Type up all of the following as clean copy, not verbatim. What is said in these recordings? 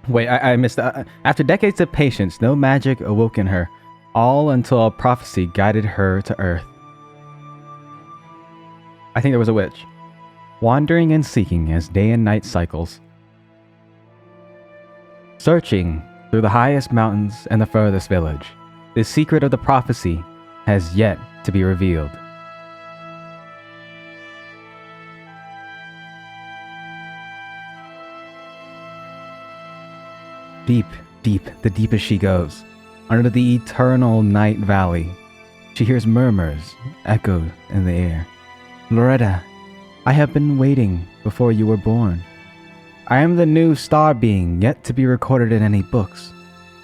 Wait, I missed that. After decades of patience, no magic awoke in her, all until a prophecy guided her to Earth. I think there was a witch. Wandering and seeking as day and night cycles. Searching through the highest mountains and the furthest village, the secret of the prophecy has yet to be revealed. Deep, deep, the deepest she goes, under the eternal night valley, she hears murmurs echoed in the air. Loretta, I have been waiting before you were born. I am the new star being yet to be recorded in any books.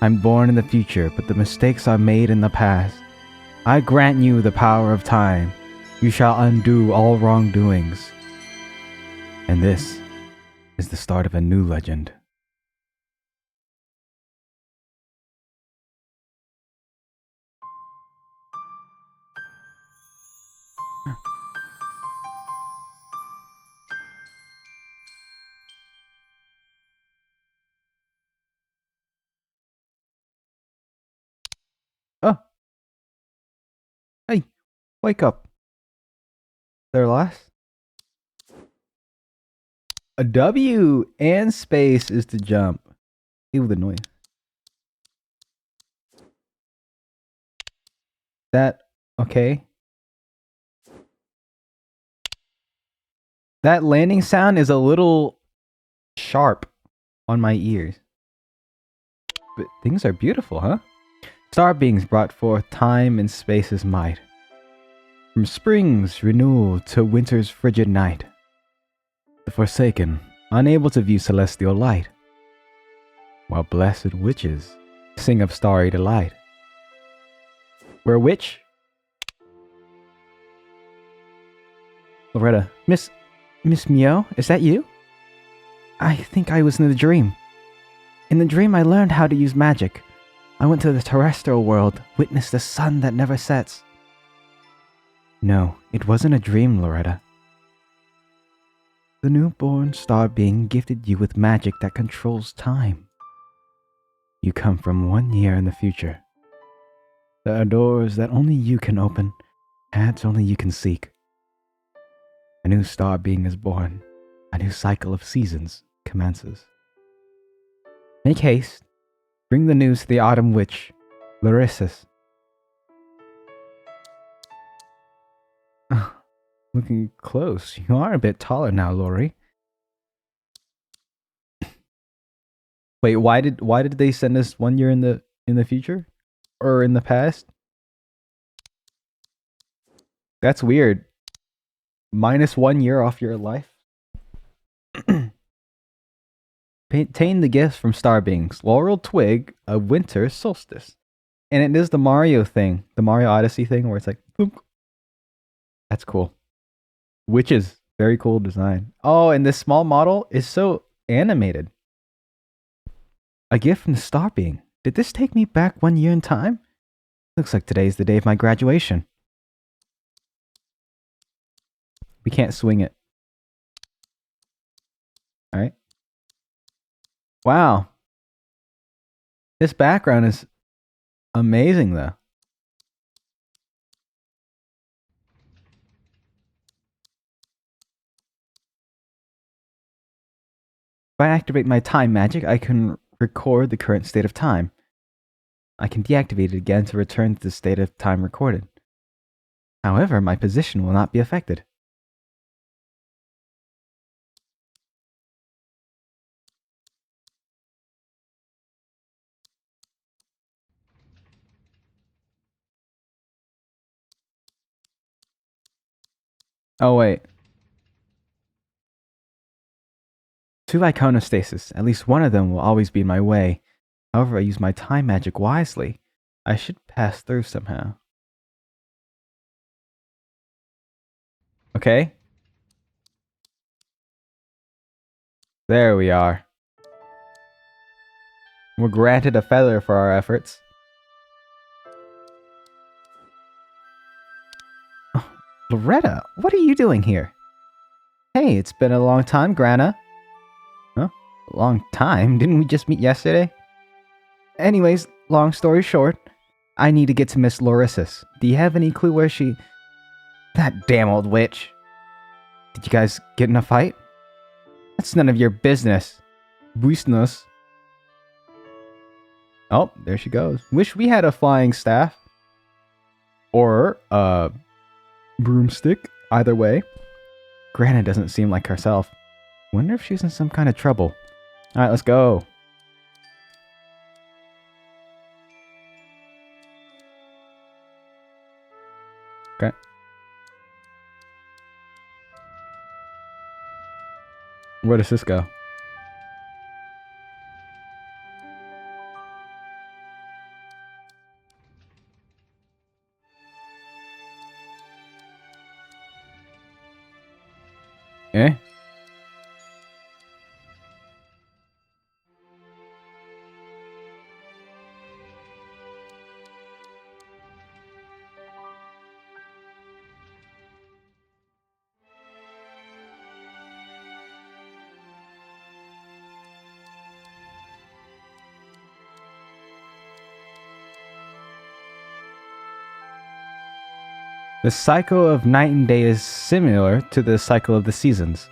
I'm born in the future, but the mistakes are made in the past. I grant you the power of time. You shall undo all wrongdoings. And this is the start of a new legend. Oh, hey, wake up. There last? A W and space is to jump. Ew, the noise. That, okay. That landing sound is a little sharp on my ears. But things are beautiful, huh? Star beings brought forth time and space's might. From spring's renewal to winter's frigid night. The forsaken, unable to view celestial light. While blessed witches sing of starry delight. We're a witch? Loretta, Miss Mio, is that you? I think I was in the dream. In the dream I learned how to use magic. I went to the terrestrial world, witnessed the sun that never sets. No, it wasn't a dream, Loretta. The newborn star being gifted you with magic that controls time. You come from 1 year in the future. There are doors that only you can open, paths only you can seek. A new star being is born. A new cycle of seasons commences. Make haste. Bring the news to the Autumn Witch, Larissus. Looking close. You are a bit taller now, Lori. Wait, why did they send us 1 year in the future? Or in the past? That's weird. -1 year off your life? Obtain the gifts from star beings. Laurel twig of winter solstice. And it is the Mario thing. The Mario Odyssey thing where it's like, boom. That's cool. Witches. Very cool design. Oh, and this small model is so animated. A gift from the star being. Did this take me back 1 year in time? Looks like today's the day of my graduation. We can't swing it. Alright. Wow. This background is amazing, though. If I activate my time magic, I can record the current state of time. I can deactivate it again to return to the state of time recorded. However, my position will not be affected. Oh, wait. 2 iconostasis. At least one of them will always be in my way. However, I use my time magic wisely. I should pass through somehow. Okay. There we are. We're granted a feather for our efforts. Oh, Loretta, what are you doing here? Hey, it's been a long time, Grana. Huh? Long time? Didn't we just meet yesterday? Anyways, long story short, I need to get to Miss Larissa's. Do you have any clue where she... That damn old witch. Did you guys get in a fight? That's none of your business. Business. Oh, there she goes. Wish we had a flying staff. Or a broomstick. Either way. Granna doesn't seem like herself. Wonder if she's in some kind of trouble. Alright, let's go. Okay. Where does this go? Eh? The cycle of night and day is similar to the cycle of the seasons.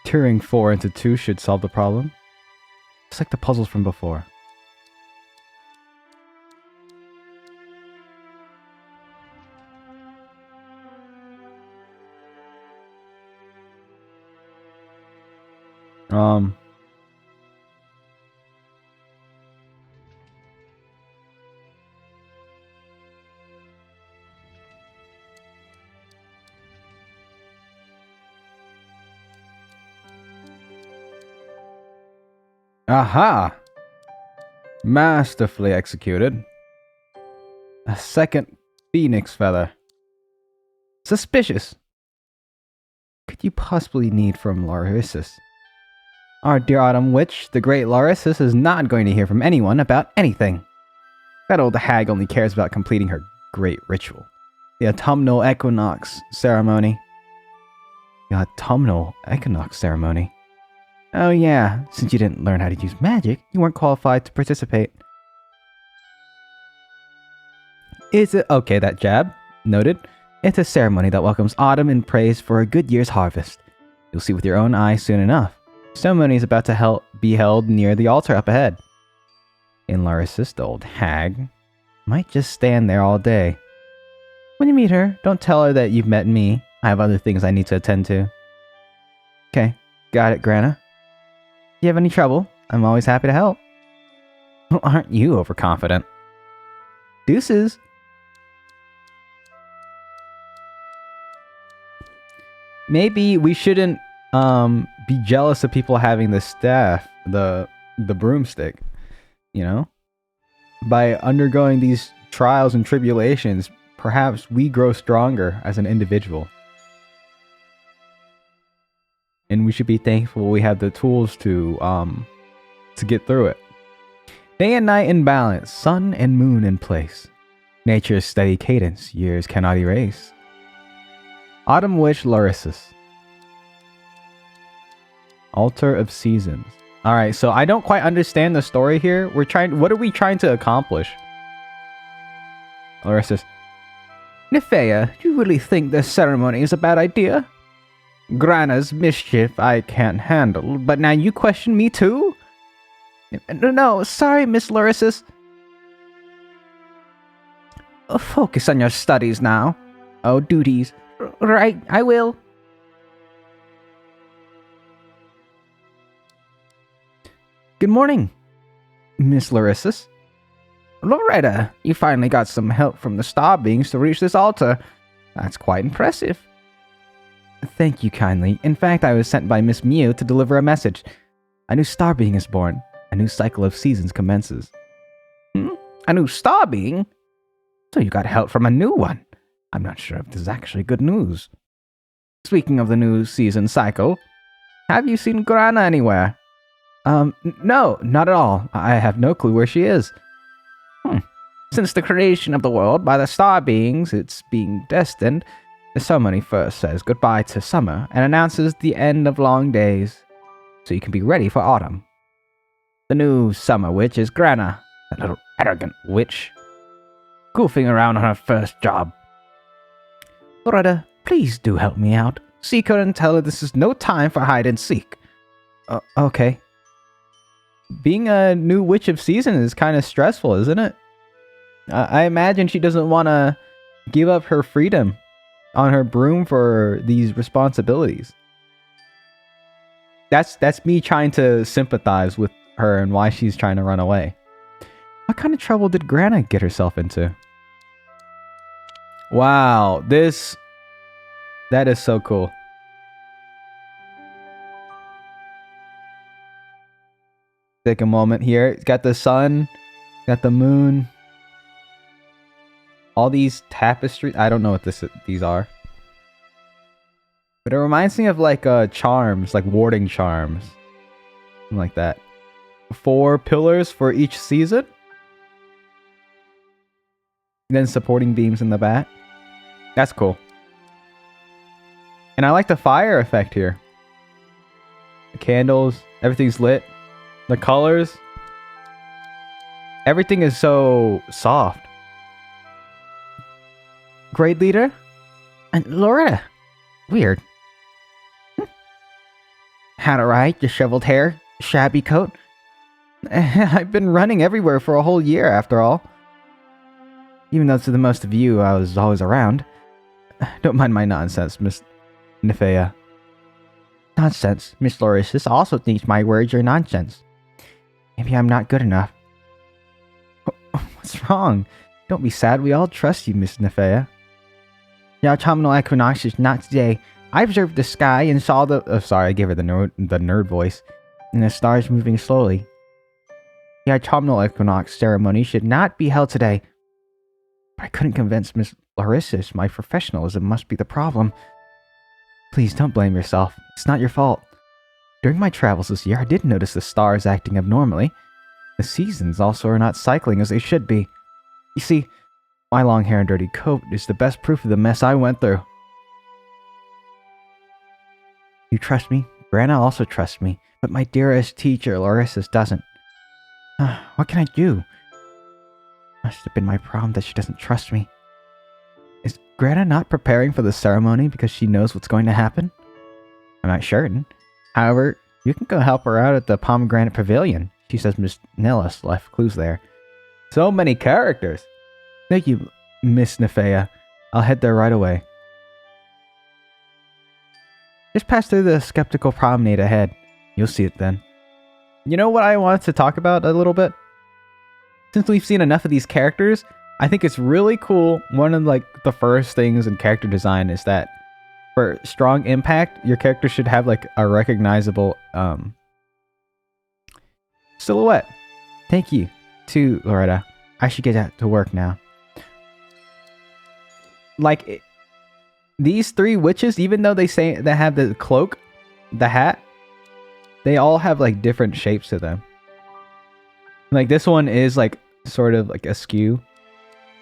Tearing 4 into 2 should solve the problem. Just like the puzzles from before. Aha! Masterfully executed. A second phoenix feather. Suspicious. Could you possibly need from Larissus? Our dear Autumn Witch, the great Larissus, is not going to hear from anyone about anything. That old hag only cares about completing her great ritual. The autumnal equinox ceremony. The autumnal equinox ceremony? Oh yeah, since you didn't learn how to use magic, you weren't qualified to participate. Okay, that jab. Noted. It's a ceremony that welcomes autumn and prays for a good year's harvest. You'll see with your own eyes soon enough. The ceremony is about to be held near the altar up ahead. And Larissus, the old hag, might just stand there all day. When you meet her, don't tell her that you've met me. I have other things I need to attend to. Okay, got it, Granna. You have any trouble? I'm always happy to help. Well, aren't you overconfident? Deuces. Maybe we shouldn't be jealous of people having the staff, the broomstick, you know? By undergoing these trials and tribulations, perhaps we grow stronger as an individual. And we should be thankful we have the tools to get through it. Day and night in balance, sun and moon in place. Nature's steady cadence, years cannot erase. Autumn Witch Larissus. Altar of Seasons. Alright, so I don't quite understand the story here. What are we trying to accomplish? Larissus. Nefea, do you really think this ceremony is a bad idea? Granna's mischief I can't handle, but now you question me too? No, sorry, Miss Larissus. Focus on your studies now. Oh, duties. Right, I will. Good morning, Miss Larissus. Loretta, you finally got some help from the star beings to reach this altar. That's quite impressive. Thank you kindly. In fact, I was sent by Miss Mew to deliver a message. A new star being is born. A new cycle of seasons commences. A new star being? So you got help from a new one. I'm not sure if this is actually good news. Speaking of the new season cycle, have you seen Granna anywhere? No, not at all. I have no clue where she is. Since the creation of the world by the star beings, it's being destined, the The ceremony first says goodbye to summer and announces the end of long days, so you can be ready for autumn. The new summer witch is Grana, that little arrogant witch, goofing around on her first job. Loretta, please do help me out. Seek her and tell her this is no time for hide and seek. Okay. Being a new witch of season is kind of stressful, isn't it? I imagine she doesn't want to give up her freedom on her broom for these responsibilities. That's me trying to sympathize with her and why she's trying to run away. What kind of trouble did Grana get herself into? Wow, that is so cool. Take a moment here. It's got the sun, got the moon. All these tapestries. I don't know what these are. But it reminds me of like charms, like warding charms. Something like that. 4 pillars for each season. And then supporting beams in the back. That's cool. And I like the fire effect here. The candles, everything's lit. The colors. Everything is so soft. Grade leader? And Loretta. Weird. Had it right, disheveled hair, shabby coat. I've been running everywhere for a whole year, after all. Even though to the most of you, I was always around. Don't mind my nonsense, Miss Nefea. Nonsense. Miss Laurisis also thinks my words are nonsense. Maybe I'm not good enough. What's wrong? Don't be sad. We all trust you, Miss Nefea. The autumnal equinox is not today. I observed the sky and saw the... Oh, sorry, I gave her the nerd voice. And the stars moving slowly. The autumnal equinox ceremony should not be held today. But I couldn't convince Miss Laurisis my professionalism must be the problem. Please don't blame yourself. It's not your fault. During my travels this year, I did notice the stars acting abnormally. The seasons also are not cycling as they should be. You see, my long hair and dirty coat is the best proof of the mess I went through. You trust me? Grana also trusts me, but my dearest teacher, Laurisis, doesn't. What can I do? Must have been my problem that she doesn't trust me. Is Grana not preparing for the ceremony because she knows what's going to happen? I'm not certain. However, you can go help her out at the Pomegranate Pavilion. She says Miss Nellis left clues there. So many characters! Thank you, Miss Nefea. I'll head there right away. Just pass through the skeptical promenade ahead. You'll see it then. You know what I wanted to talk about a little bit? Since we've seen enough of these characters, I think it's really cool. One of like the first things in character design is that for strong impact, your character should have like a recognizable silhouette. Thank you to Loretta. I should get out to work now. Like these 3 witches, even though they say they have the cloak, the hat, they all have like different shapes to them. Like this one is like sort of like askew.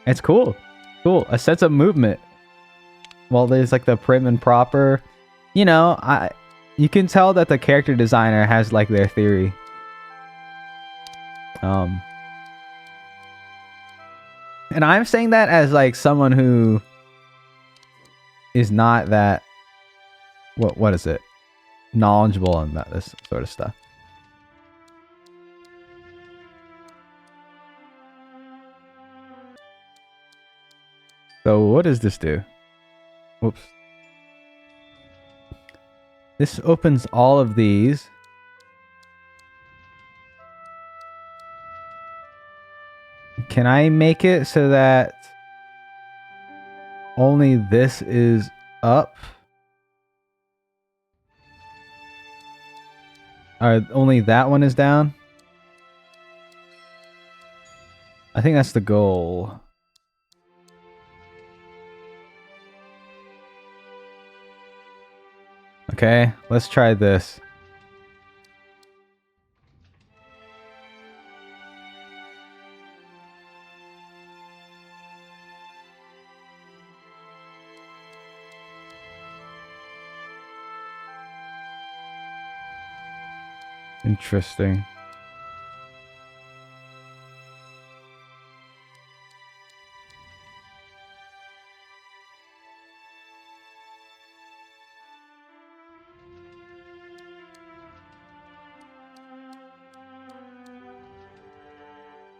It's cool. Cool. A sense of movement. Well, there's like the prim and proper. You know, you can tell that the character designer has like their theory. And I'm saying that as like someone who is not that what is it? Knowledgeable on this sort of stuff. So what does this do? Whoops. This opens all of these. Can I make it so that only this is up? Or only that one is down? I think that's the goal. Okay, let's try this. Interesting.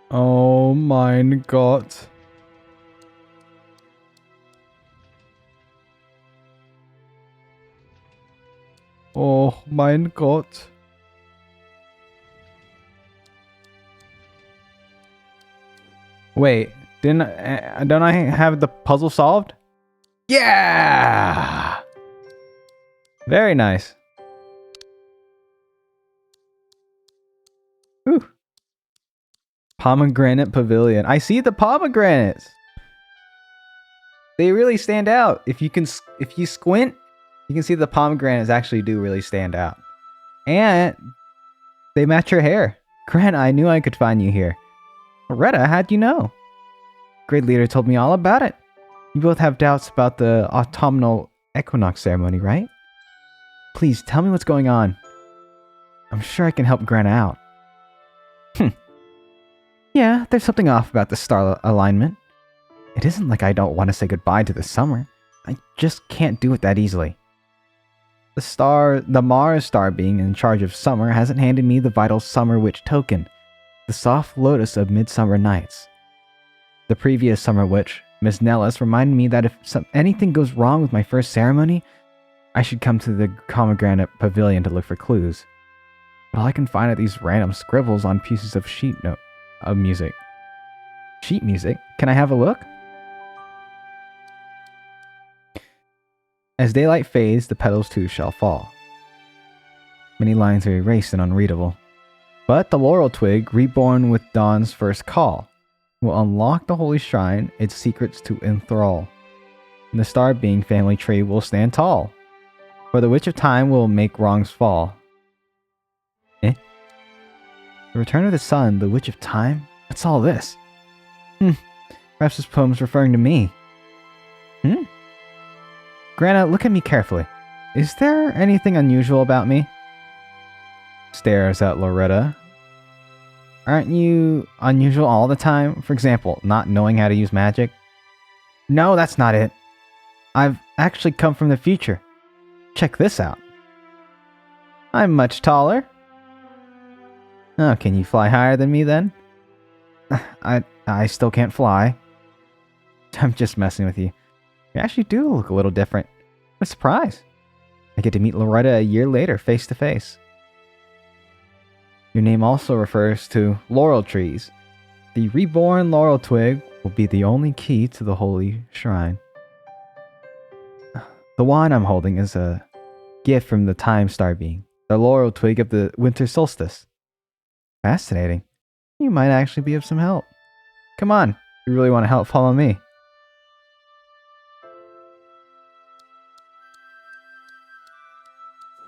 Oh mein Gott. Oh mein Gott. Wait, don't I have the puzzle solved? Yeah! Very nice. Whew. Pomegranate Pavilion. I see the pomegranates. They really stand out. If you squint, you can see the pomegranates actually do really stand out. And they match your hair. Grant, I knew I could find you here. Loretta, how'd you know? Great leader told me all about it. You both have doubts about the autumnal equinox ceremony, right? Please, tell me what's going on. I'm sure I can help Grant out. Yeah, there's something off about the star alignment. It isn't like I don't want to say goodbye to the summer. I just can't do it that easily. The Mars star being in charge of summer hasn't handed me the vital summer witch token, the soft lotus of midsummer nights. The previous summer witch, Miss Nellis, reminded me that if anything goes wrong with my first ceremony, I should come to the Pomegranate Pavilion to look for clues. But all I can find are these random scribbles on pieces of music. Sheet music? Can I have a look? As daylight fades, the petals too shall fall. Many lines are erased and unreadable. But the laurel twig, reborn with dawn's first call, will unlock the holy shrine, its secrets to enthrall. And the star being family tree will stand tall, for the witch of time will make wrongs fall. The return of the sun, the witch of time? What's all this? Perhaps this poem's referring to me. Grana, look at me carefully. Is there anything unusual about me? Stares at Loretta. Aren't you unusual all the time? For example, not knowing how to use magic? No, that's not it. I've actually come from the future. Check this out. I'm much taller. Oh, can you fly higher than me then? I still can't fly. I'm just messing with you. You actually do look a little different. What a surprise. I get to meet Loretta a year later, face to face. Your name also refers to laurel trees. The reborn laurel twig will be the only key to the holy shrine. The wand I'm holding is a gift from the time star being, the laurel twig of the winter solstice. Fascinating. You might actually be of some help. Come on, if you really want to help, follow me.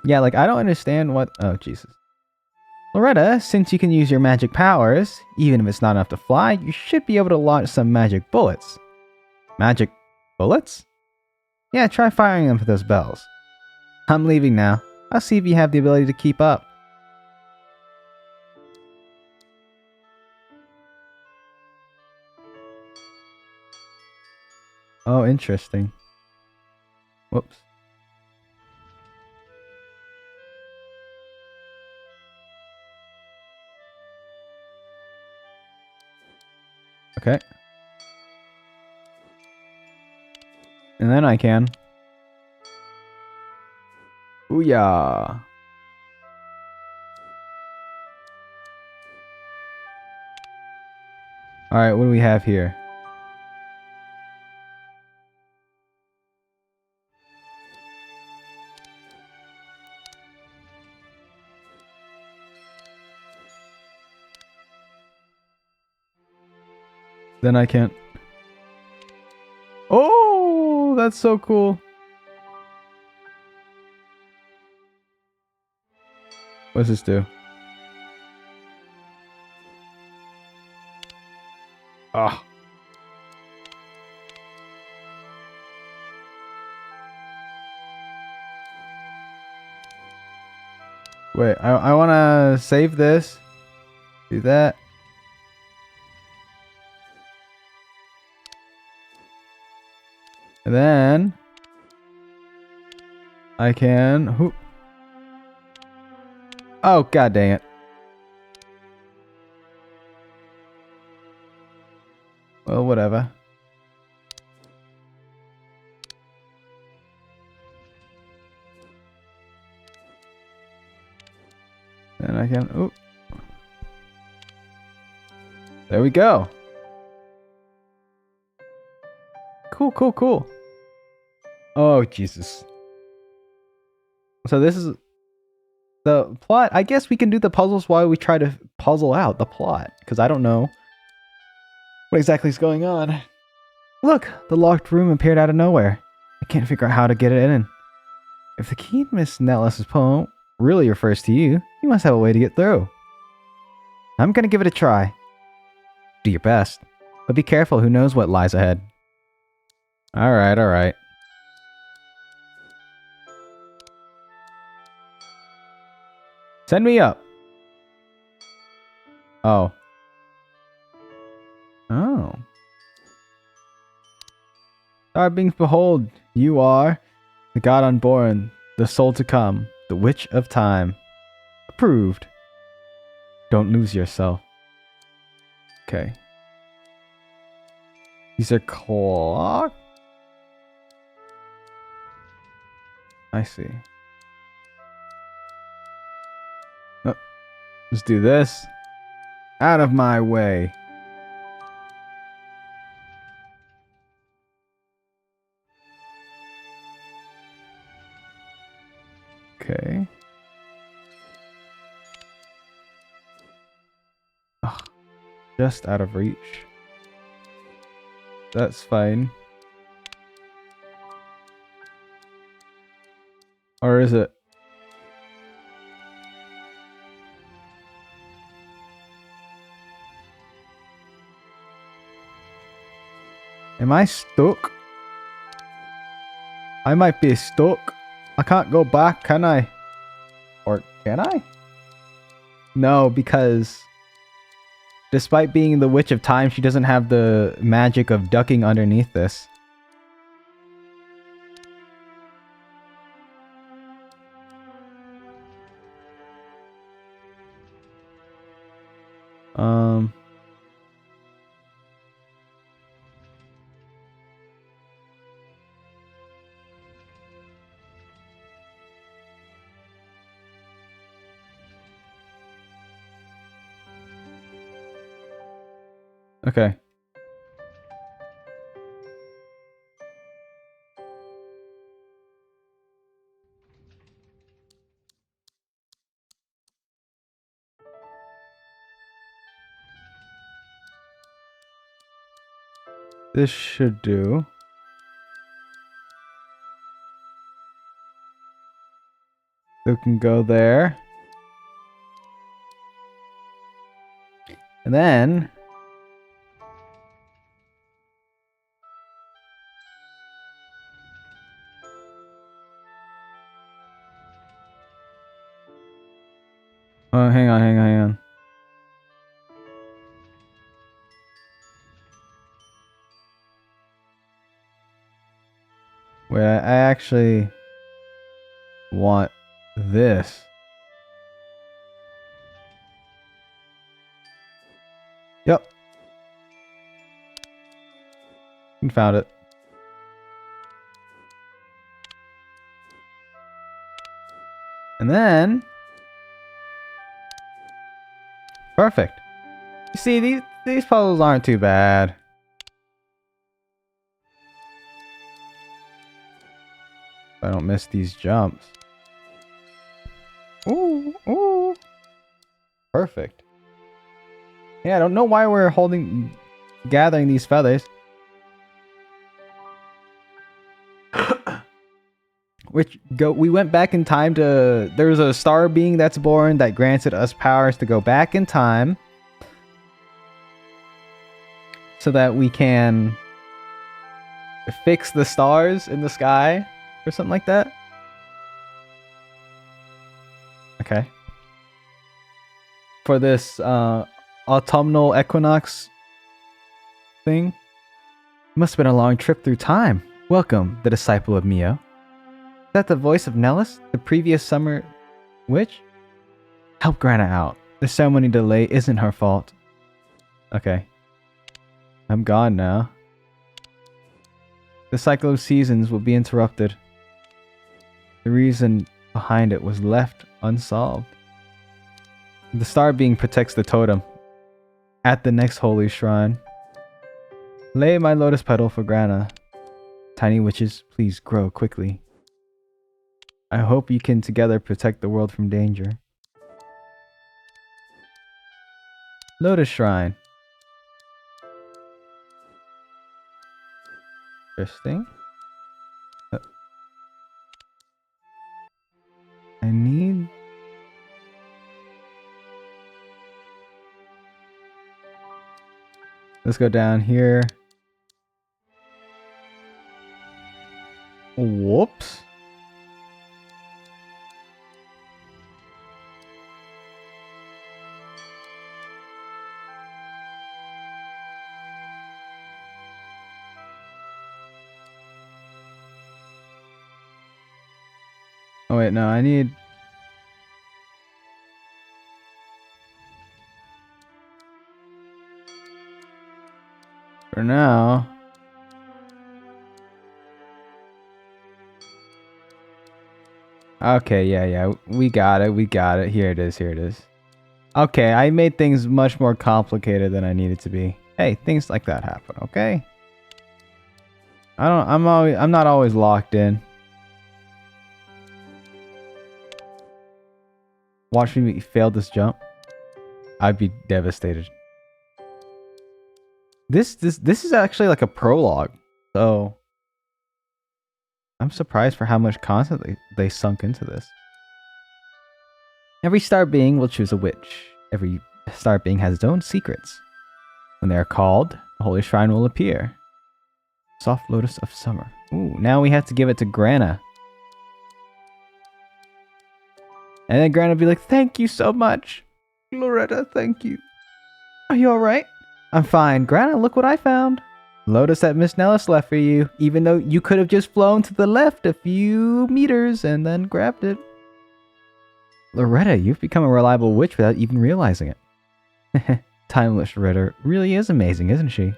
Yeah, like, I don't understand what... Oh, Jesus. Loretta, since you can use your magic powers, even if it's not enough to fly, you should be able to launch some magic bullets. Magic bullets? Yeah, try firing them for those bells. I'm leaving now. I'll see if you have the ability to keep up. Oh, interesting. Whoops. Okay. And then I can. Ooh-yah. Alright, what do we have here? Then I can't. Oh, that's so cool. What does this do? Ah. Wait, I want to save this. Do that. And then I can... Oh, god dang it. Well, whatever. And I can... Oop. There we go. Cool, cool, cool. Oh, Jesus. So this is... The plot... I guess we can do the puzzles while we try to puzzle out the plot. Because I don't know what exactly is going on. Look! The locked room appeared out of nowhere. I can't figure out how to get it in. If the key in Miss Nellis's poem really refers to you, you must have a way to get through. I'm gonna give it a try. Do your best. But be careful, who knows what lies ahead. Alright, alright. Send me up. Oh. Oh. Our beings, behold, you are the god unborn, the soul to come, the witch of time. Approved. Don't lose yourself. Okay. These are clock. I see. Oh, let's do this. Out of my way. Okay. Ugh, just out of reach. That's fine. Or is it? Am I stuck? I might be stuck. I can't go back, can I? Or can I? No, because despite being the Witch of Time, she doesn't have the magic of ducking underneath this. Okay. This should do. We can go there. And then... Oh, hang on, hang on, hang on. Wait, I actually want this. Yep. We found it. And then... Perfect. You see, these puzzles aren't too bad. I don't miss these jumps. Ooh, ooh. Perfect. Yeah, I don't know why we're gathering these feathers. We went back in time to... There's a star being that's born that granted us powers to go back in time. So that we can fix the stars in the sky. Or something like that. Okay. for this autumnal equinox thing. It must have been a long trip through time. Welcome, the disciple of Mio. Is that the voice of Nellis, the previous summer witch? Help Grana out. The ceremony delay isn't her fault. Okay. I'm gone now. The cycle of seasons will be interrupted. The reason behind it was left unsolved. The star being protects the totem. At the next holy shrine. Lay my lotus petal for Grana. Tiny witches, please grow quickly. I hope you can together protect the world from danger. Lotus Shrine. Interesting. I need... Let's go down here. Whoops. Oh wait, no, I need... For now... Okay, yeah, we got it. Here it is. Okay, I made things much more complicated than I needed to be. Hey, things like that happen, okay? I'm not always locked in. Watch me fail this jump. I'd be devastated. This is actually like a prologue, so I'm surprised for how much content they sunk into this. Every star being will choose a witch. Every star being has its own secrets. When they are called, the holy shrine will appear. Soft lotus of summer. Ooh, now we have to give it to Grana. And then Grana will be like, thank you so much. Loretta, thank you. Are you alright? I'm fine. Grana, look what I found. Lotus that Miss Nellis left for you, even though you could have just flown to the left a few meters and then grabbed it. Loretta, you've become a reliable witch without even realizing it. Timeless Loretta really is amazing, isn't she?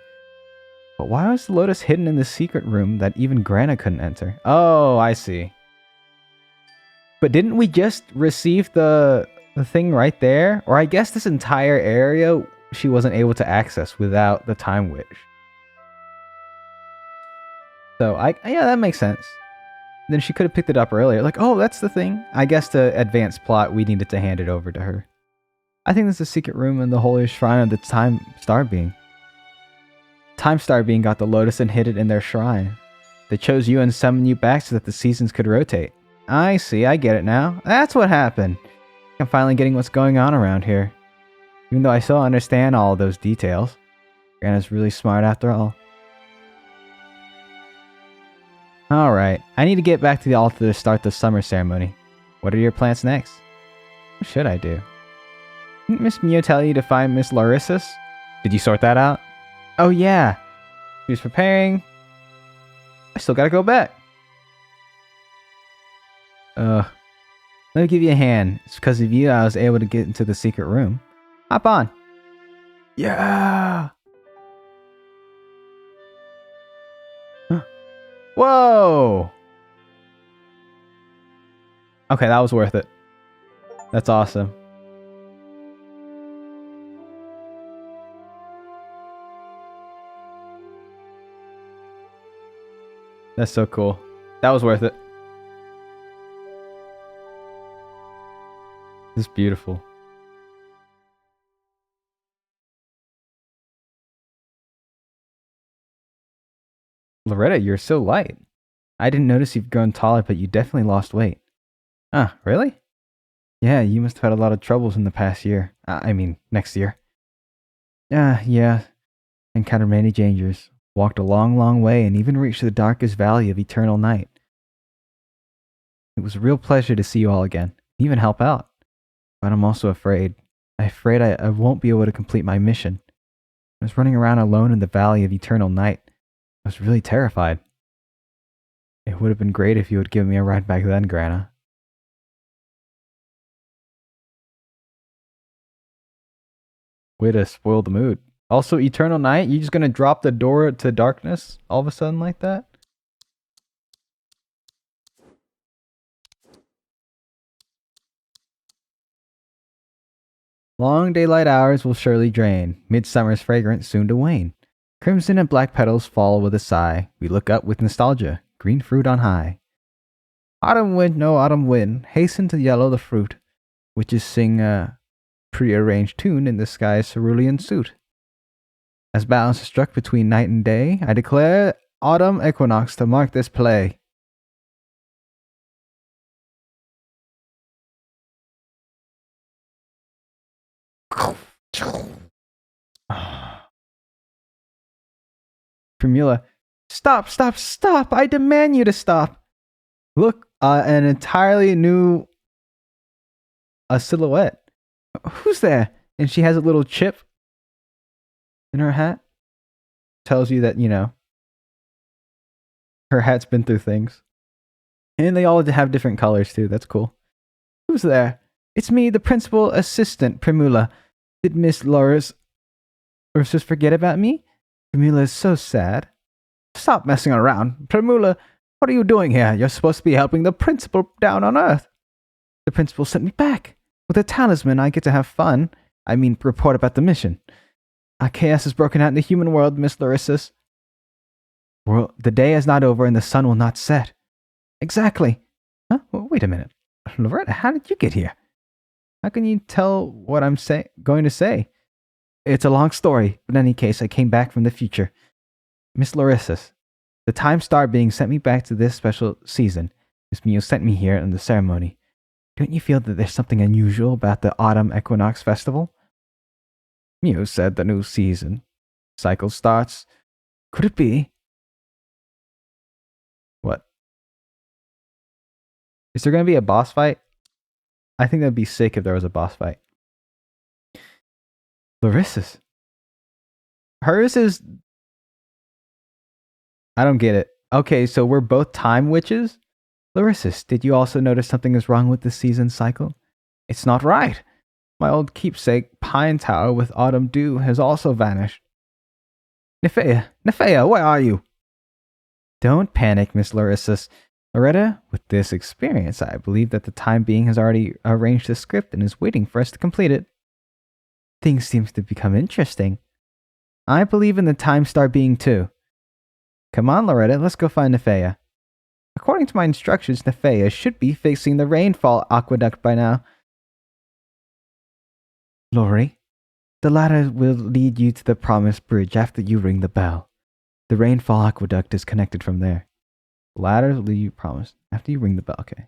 But why was the lotus hidden in the secret room that even Grana couldn't enter? Oh, I see. But didn't we just receive the thing right there? Or I guess this entire area she wasn't able to access without the Time Witch. So, yeah, that makes sense. Then she could have picked it up earlier. Like, oh, that's the thing. I guess to advance plot, we needed to hand it over to her. I think this is a secret room in the holy shrine of the Time Star Being. Time Star Being got the lotus and hid it in their shrine. They chose you and summoned you back so that the seasons could rotate. I see, I get it now. That's what happened. I'm finally getting what's going on around here. Even though I still understand all of those details. Grana's really smart after all. Alright, I need to get back to the altar to start the summer ceremony. What are your plans next? What should I do? Didn't Miss Mio tell you to find Miss Larissa's? Did you sort that out? Oh yeah. She was preparing. I still gotta go back. Let me give you a hand. It's because of you I was able to get into the secret room. Hop on. Yeah. Huh. Whoa. Okay, that was worth it. That's awesome. That's so cool. That was worth it. This is beautiful. Loretta, you're so light. I didn't notice you've grown taller, but you definitely lost weight. Ah, really? Yeah, you must have had a lot of troubles in the past year. I mean, next year. Yeah. Encountered many dangers. Walked a long, long way and even reached the darkest valley of eternal night. It was a real pleasure to see you all again, even help out. But I'm also afraid. I'm afraid I won't be able to complete my mission. I was running around alone in the Valley of Eternal Night. I was really terrified. It would have been great if you had given me a ride back then, Grana. Way to spoil the mood. Also, Eternal Night? You just gonna drop the door to darkness all of a sudden like that? Long daylight hours will surely drain, midsummer's fragrance soon to wane. Crimson and black petals fall with a sigh. We look up with nostalgia, green fruit on high. Autumn wind, no autumn wind, hasten to yellow the fruit. Witches sing a prearranged tune in the sky's cerulean suit. As balance is struck between night and day, I declare autumn equinox to mark this play. Primula, stop, stop, stop! I demand you to stop! Look, an entirely new silhouette. Who's there? And she has a little chip in her hat. Tells you that, you know, her hat's been through things. And they all have different colors too. That's cool. Who's there? It's me, the principal assistant, Primula. Did Miss Loris just forget about me? Primula is so sad. Stop messing around. Primula, what are you doing here? You're supposed to be helping the principal down on Earth. The principal sent me back. With a talisman, I get to have fun. I mean, report about the mission. Chaos has broken out in the human world, Miss Larissus. Well, the day is not over and the sun will not set. Exactly. Huh? Well, wait a minute. Loretta, how did you get here? How can you tell what I'm going to say? It's a long story, but in any case, I came back from the future. Miss Larissus, the time star being sent me back to this special season. Miss Mew sent me here in the ceremony. Don't you feel that there's something unusual about the Autumn Equinox Festival? Mew said the new season cycle starts. Could it be? What? Is there going to be a boss fight? I think that'd be sick if there was a boss fight. Larissa's. Hers is... I don't get it. Okay, so we're both time witches? Larissa's, did you also notice something is wrong with this season's cycle? It's not right. My old keepsake, Pine Tower with Autumn Dew, has also vanished. Nephea, where are you? Don't panic, Miss Larissa's. Loretta, with this experience, I believe that the time being has already arranged the script and is waiting for us to complete it. Things seem to become interesting. I believe in the time star being too. Come on, Loretta, let's go find Nephea. According to my instructions, Nephea should be fixing the rainfall aqueduct by now. Lori, the ladder will lead you to the promised bridge after you ring the bell. The rainfall aqueduct is connected from there. The ladder will lead you promised after you ring the bell. Okay.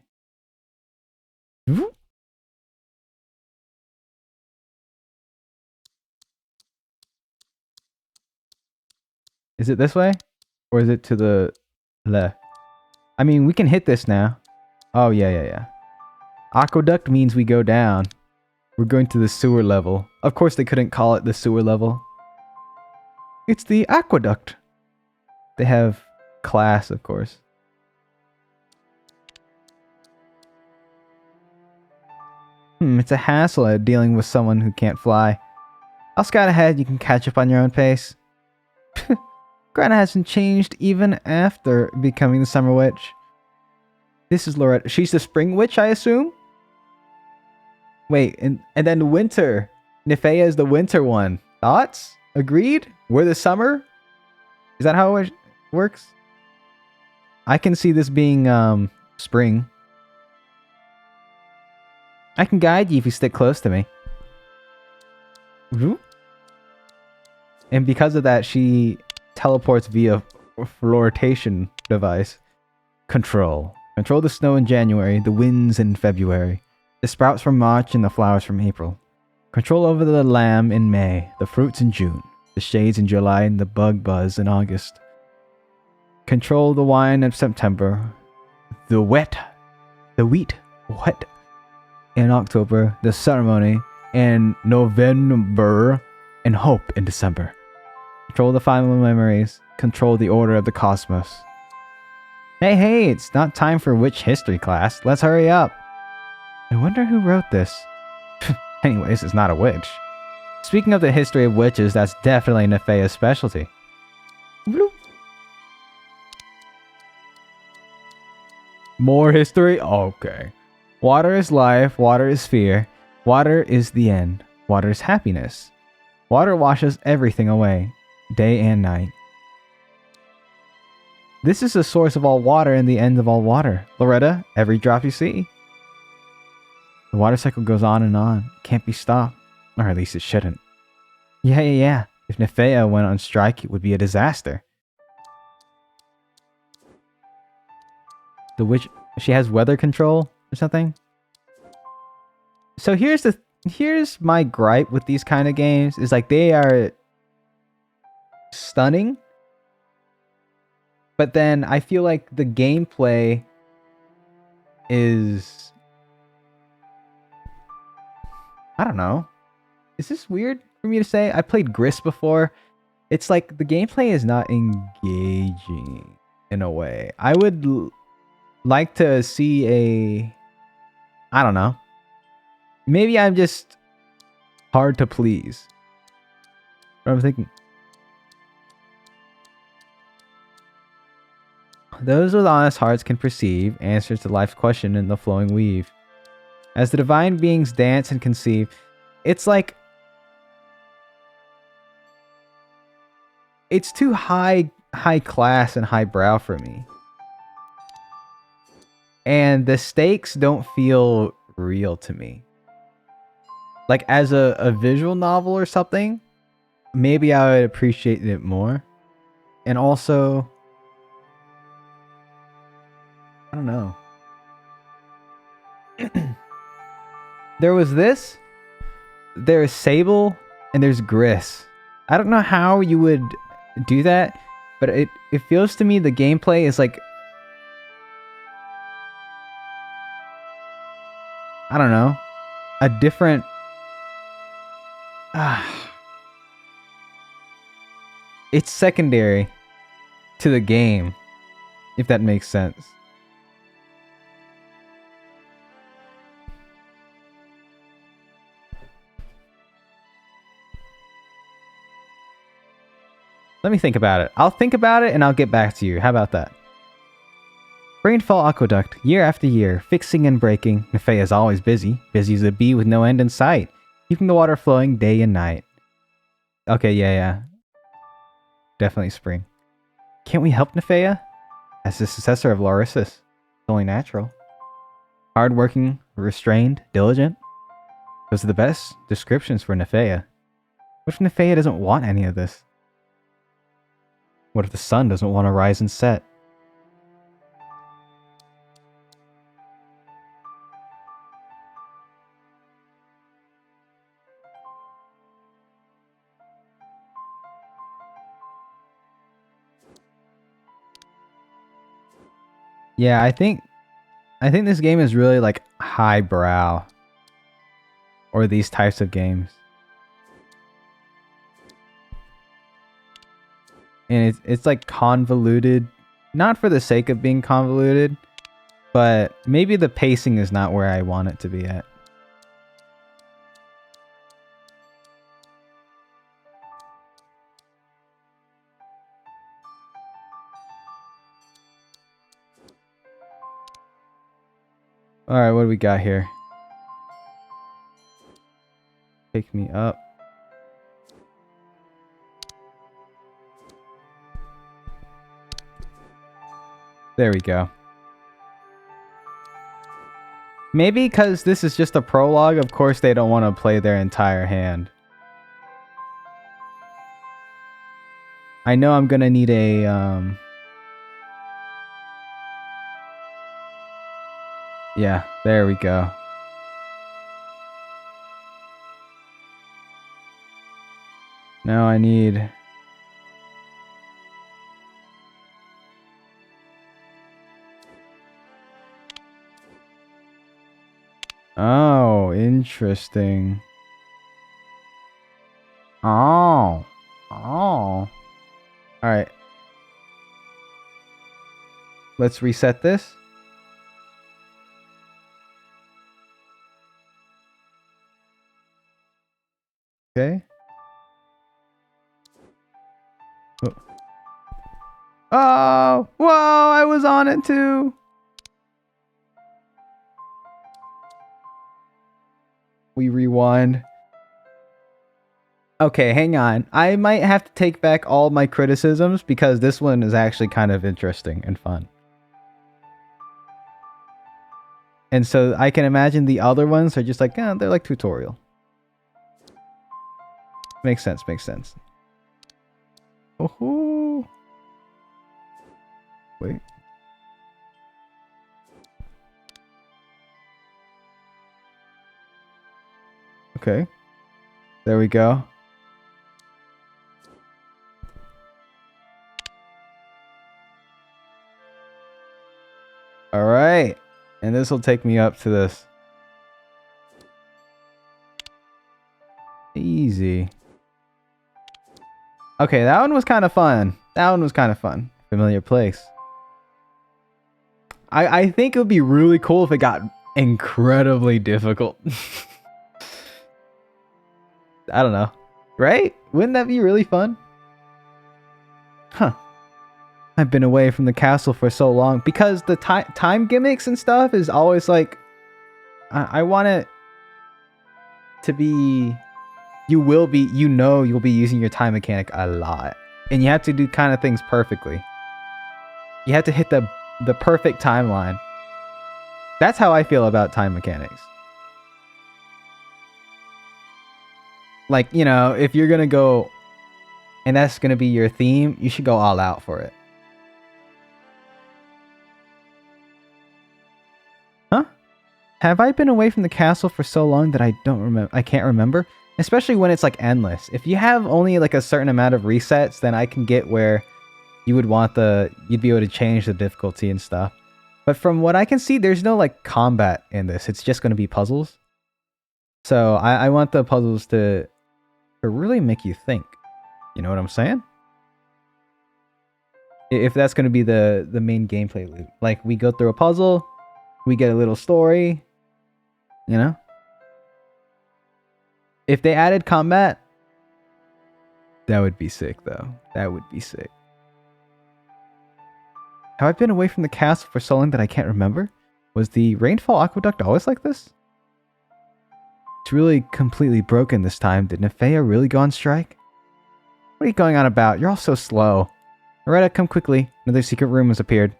Is it this way? Or is it to the left? I mean, we can hit this now. Oh, yeah. Aqueduct means we go down. We're going to the sewer level. Of course, they couldn't call it the sewer level. It's the aqueduct. They have class, of course. It's a hassle at dealing with someone who can't fly. I'll scout ahead. You can catch up on your own pace. Grana hasn't changed even after becoming the Summer Witch. This is Loretta. She's the Spring Witch, I assume? Wait, and then Winter. Nephea is the Winter one. Thoughts? Agreed? We're the Summer? Is that how it works? I can see this being, Spring. I can guide you if you stick close to me. And because of that, she teleports via flotation device. Control the snow in January, the winds in February, the sprouts from March and the flowers from April. Control over the lamb in May, the fruits in June, the shades in July and the bug buzz in August. Control the wine in September, the wheat wet in October, the ceremony in November, and hope in December. Control the final memories. Control the order of the cosmos. Hey, it's not time for witch history class. Let's hurry up. I wonder who wrote this. Anyways, it's not a witch. Speaking of the history of witches, that's definitely Nefea's specialty. Bloop. More history? Okay. Water is life. Water is fear. Water is the end. Water is happiness. Water washes everything away, day and night. This is the source of all water and the end of all water. Loretta, every drop you see. The water cycle goes on and on. Can't be stopped. Or at least it shouldn't. Yeah. If Nefea went on strike, it would be a disaster. The witch, she has weather control or something? So here's my gripe with these kind of games, is like they are stunning, but then I feel like the gameplay is, I don't know. Is this weird for me to say? I played Grist before. It's like the gameplay is not engaging in a way. I would like to see I don't know. Maybe I'm just hard to please. What I'm thinking. Those with honest hearts can perceive answers to life's question in the flowing weave. As the divine beings dance and conceive, it's like it's too high class and highbrow for me. And the stakes don't feel real to me. Like as a visual novel or something, maybe I would appreciate it more. And also, I don't know. There was this, there's Sable, and there's Gris. I don't know how you would do that, but it feels to me the gameplay is like, I don't know, a different... It's secondary to the game, if that makes sense. Let me think about it. I'll think about it and I'll get back to you. How about that? Rainfall Aqueduct, year after year, fixing and breaking. Nefea's always busy. Busy as a bee with no end in sight. Keeping the water flowing day and night. Okay, yeah. Definitely spring. Can't we help Nefea? As the successor of Larissus. It's only natural. Hardworking, restrained, diligent. Those are the best descriptions for Nefea. What if Nefea doesn't want any of this? What if the sun doesn't want to rise and set? Yeah, I think this game is really like highbrow. Or these types of games. And it's like convoluted. Not for the sake of being convoluted, but maybe the pacing is not where I want it to be at. Alright, what do we got here? Pick me up. There we go. Maybe because this is just a prologue, of course they don't want to play their entire hand. I know I'm gonna need a, yeah, there we go. Now I need... Oh, interesting. Oh. Oh. Alright. Let's reset this. Okay. Oh. Oh! Whoa! I was on it too! We rewind. Okay, hang on. I might have to take back all my criticisms because this one is actually kind of interesting and fun. And so I can imagine the other ones are just like, they're like tutorial. Makes sense, makes sense. Oh, wait. Okay. There we go. All right. And this will take me up to this. Easy. Okay, that one was kind of fun. That one was kind of fun. Familiar place. I think it would be really cool if it got incredibly difficult. I don't know. Right? Wouldn't that be really fun? Huh. I've been away from the castle for so long because the time gimmicks and stuff is always like, I want it to be, you'll be using your time mechanic a lot, and you have to do kind of things perfectly. You have to hit the perfect timeline. That's how I feel about time mechanics. Like, you know, if you're gonna go and that's gonna be your theme, you should go all out for it. Huh? Have I been away from the castle for so long that I can't remember? Especially when it's like endless. If you have only like a certain amount of resets, then I can get where you would want you'd be able to change the difficulty and stuff. But from what I can see, there's no like combat in this. It's just going to be puzzles. So I want the puzzles to really make you think. You know what I'm saying? If that's going to be the main gameplay loop. Like, we go through a puzzle, we get a little story, you know? If they added combat, that would be sick, though. That would be sick. Have I been away from the castle for so long that I can't remember? Was the Rainfall Aqueduct always like this? It's really completely broken this time. Did Nefea really go on strike? What are you going on about? You're all so slow. Loretta, come quickly. Another secret room has appeared.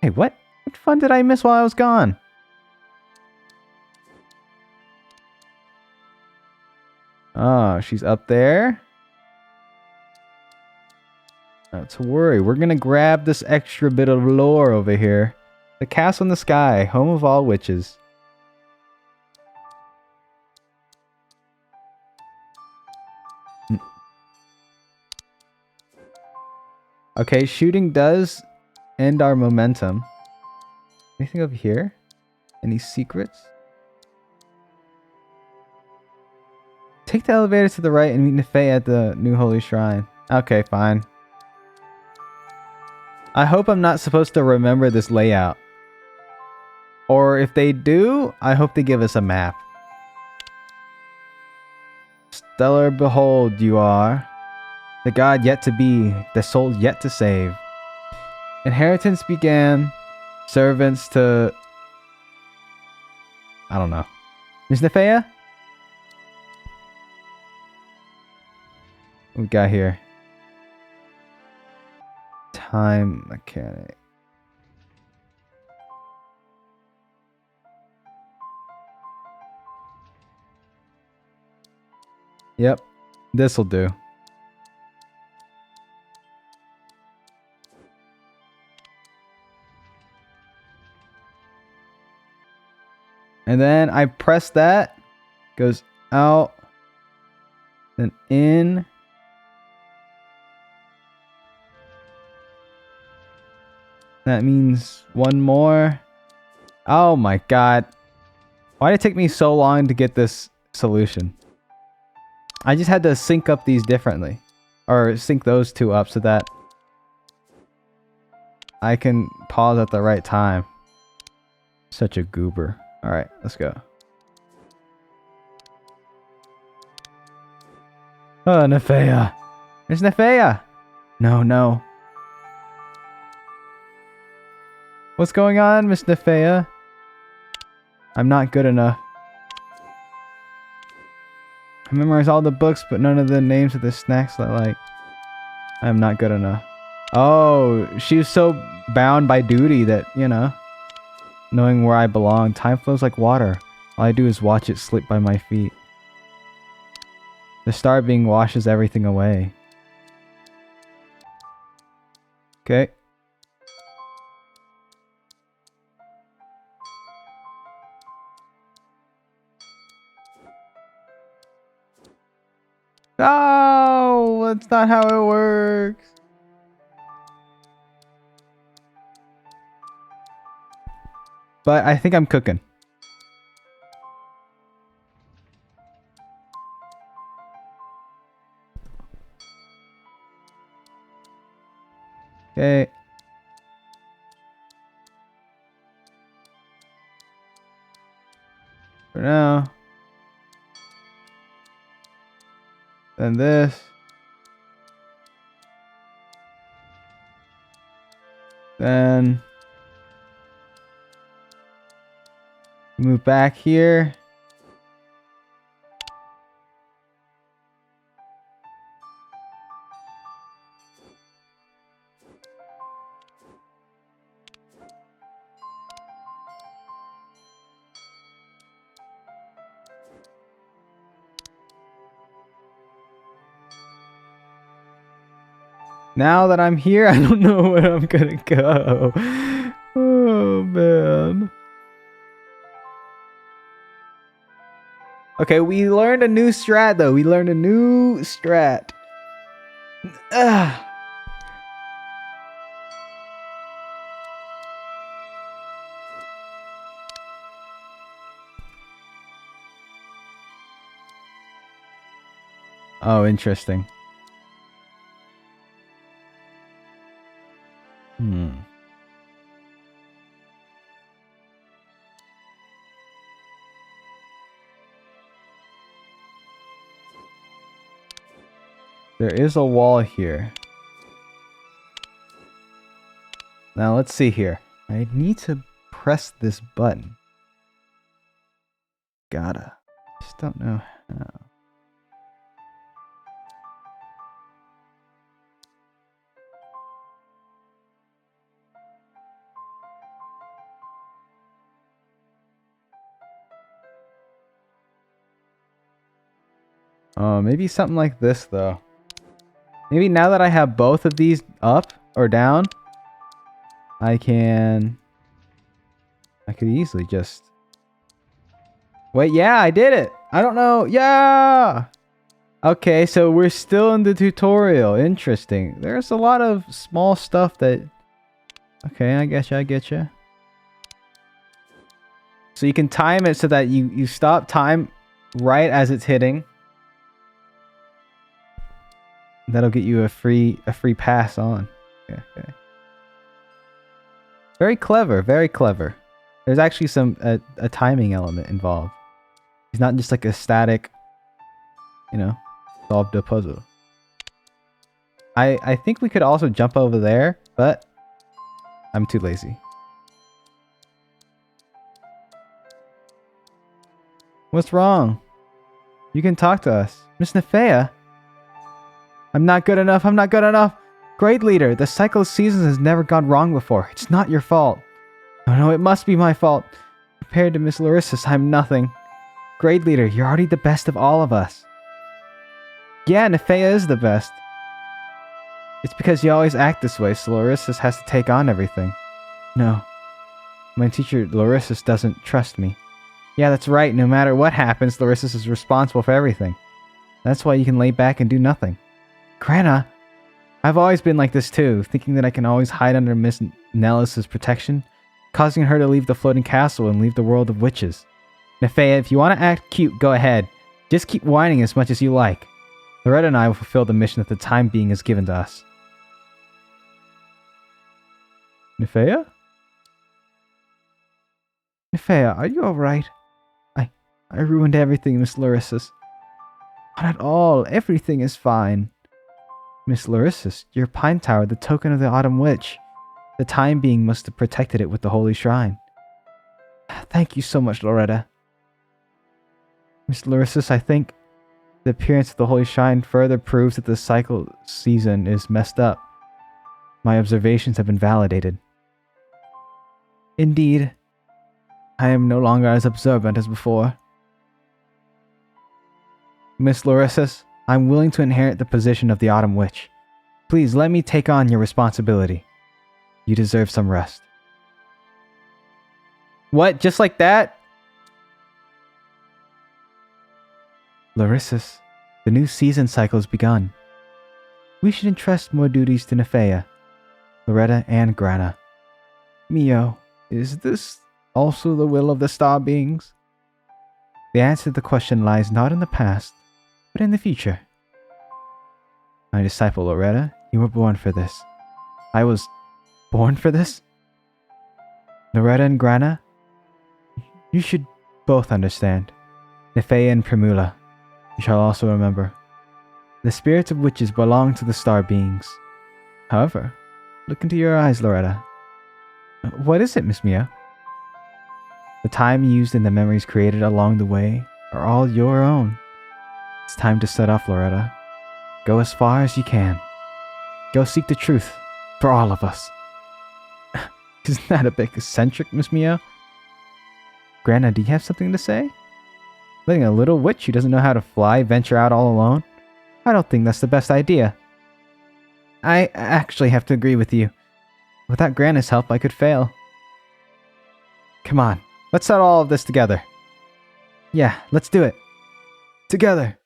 Hey, what? What fun did I miss while I was gone? Oh, she's up there. Not to worry. We're gonna grab this extra bit of lore over here. The castle in the sky, home of all witches. Okay, shooting does end our momentum. Anything over here? Any secrets? Take the elevator to the right and meet Nefea at the new holy shrine. Okay, fine. I hope I'm not supposed to remember this layout. Or if they do, I hope they give us a map. Stellar behold you are. The god yet to be, the soul yet to save. Inheritance began, servants to... I don't know. Miss Nefea? What we got here? Time mechanic. Yep, this'll do. And then I press that, goes out, then in. That means one more. Oh my god. Why did it take me so long to get this solution? I just had to sync up these differently. Or sync those two up so that I can pause at the right time. Such a goober. Alright, let's go. Oh, Nefea. It's Nefea. No, no. What's going on, Miss Nefea? I'm not good enough. I memorize all the books, but none of the names of the snacks that I like. I am not good enough. Oh, she was so bound by duty that, you know, knowing where I belong. Time flows like water. All I do is watch it slip by my feet. The star being washes everything away. Okay. No, that's not how it works. But I think I'm cooking. Okay. For now. Then this. Then move back here. Now that I'm here, I don't know where I'm gonna go. Oh, man. Okay, we learned a new strat, though. We learned a new strat. Ugh. Oh, interesting. There is a wall here. Now let's see here. I need to press this button. Gotta. Just don't know how. Oh, maybe something like this, though. Maybe now that I have both of these up or down, I could easily just... Wait, yeah, I did it! I don't know. Yeah! Okay, so we're still in the tutorial. Interesting. There's a lot of small stuff that... Okay, I get you. So you can time it so that you stop time right as it's hitting. That'll get you a free pass on. Okay. Very clever, very clever. There's actually a timing element involved. It's not just like a static, you know, solve the puzzle. I think we could also jump over there, but I'm too lazy. What's wrong? You can talk to us. Miss Nefea? I'm not good enough. I'm not good enough. Grade leader, the cycle of seasons has never gone wrong before. It's not your fault. Oh no, it must be my fault. Compared to Miss Larissa's, I'm nothing. Grade leader, you're already the best of all of us. Yeah, Nefea is the best. It's because you always act this way, so Larissa has to take on everything. No. My teacher, Larissa, doesn't trust me. Yeah, that's right. No matter what happens, Larissa is responsible for everything. That's why you can lay back and do nothing. Grana, I've always been like this too, thinking that I can always hide under Miss Nellis's protection, causing her to leave the floating castle and leave the world of witches. Nefea, if you want to act cute, go ahead. Just keep whining as much as you like. Loretta and I will fulfill the mission that the time being has given to us. Nefea? Nefea, are you alright? I ruined everything, Miss Larissus. Not at all. Everything is fine. Miss Larissus, your pine tower, the token of the Autumn Witch. The time being must have protected it with the holy shrine. Thank you so much, Loretta. Miss Larissus, I think the appearance of the holy shrine further proves that the cycle season is messed up. My observations have been validated. Indeed, I am no longer as observant as before. Miss Larissus, I'm willing to inherit the position of the Autumn Witch. Please let me take on your responsibility. You deserve some rest. What? Just like that? Larissus, the new season cycle has begun. We should entrust more duties to Nefea, Loretta, and Grana. Mio, is this also the will of the star beings? The answer to the question lies not in the past, but in the future. My disciple Loretta, you were born for this. I was born for this? Loretta and Grana, you should both understand. Nefea and Primula, you shall also remember. The spirits of witches belong to the star beings. However, look into your eyes, Loretta. What is it, Miss Mia? The time used and the memories created along the way are all your own. It's time to set off, Loretta. Go as far as you can. Go seek the truth for all of us. Isn't that a bit eccentric, Miss Mia? Grana, do you have something to say? Letting a little witch who doesn't know how to fly venture out all alone? I don't think that's the best idea. I actually have to agree with you. Without Grana's help, I could fail. Come on, let's set all of this together. Yeah, let's do it. Together.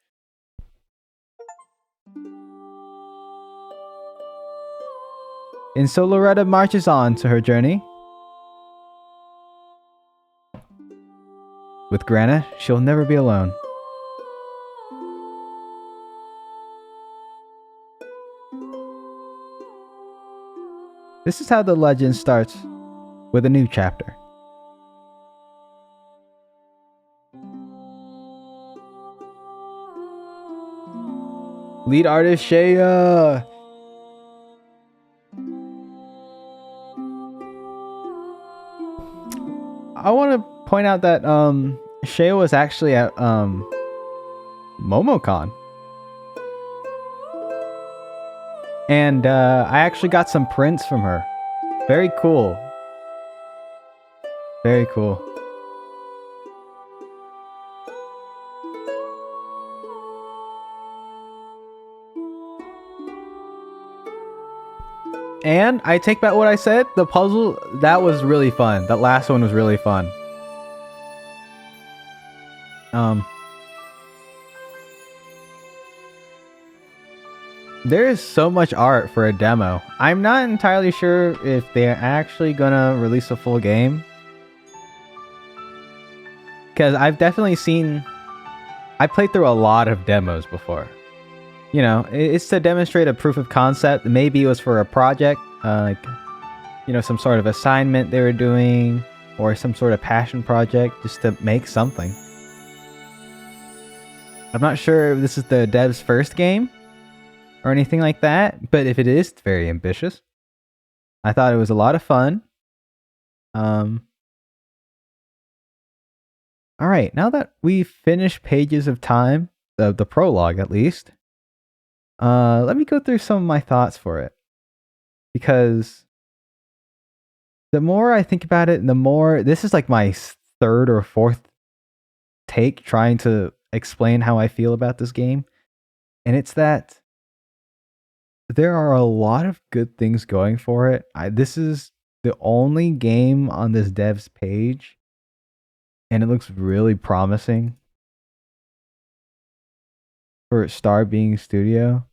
And so Loretta marches on to her journey. With Grana, she'll never be alone. This is how the legend starts with a new chapter. Lead artist Shaya. I want to point out that Shaya was actually at MomoCon. And I actually got some prints from her. Very cool. Very cool. And I take back what I said. The puzzle, that was really fun. That last one was really fun. There is so much art for a demo. I'm not entirely sure if they're actually gonna release a full game. Because I've definitely seen... I played through a lot of demos before. You know, it's to demonstrate a proof of concept. Maybe it was for a project, like, you know, some sort of assignment they were doing, or some sort of passion project, just to make something. I'm not sure if this is the dev's first game, or anything like that, but if it is, it's very ambitious. I thought it was a lot of fun. Alright, now that we've finished Pages of Time, the prologue at least, let me go through some of my thoughts for it. Because the more I think about it, the more... This is like my third or fourth take trying to explain how I feel about this game. And it's that there are a lot of good things going for it. This is the only game on this dev's page, and it looks really promising for Star Being Studio.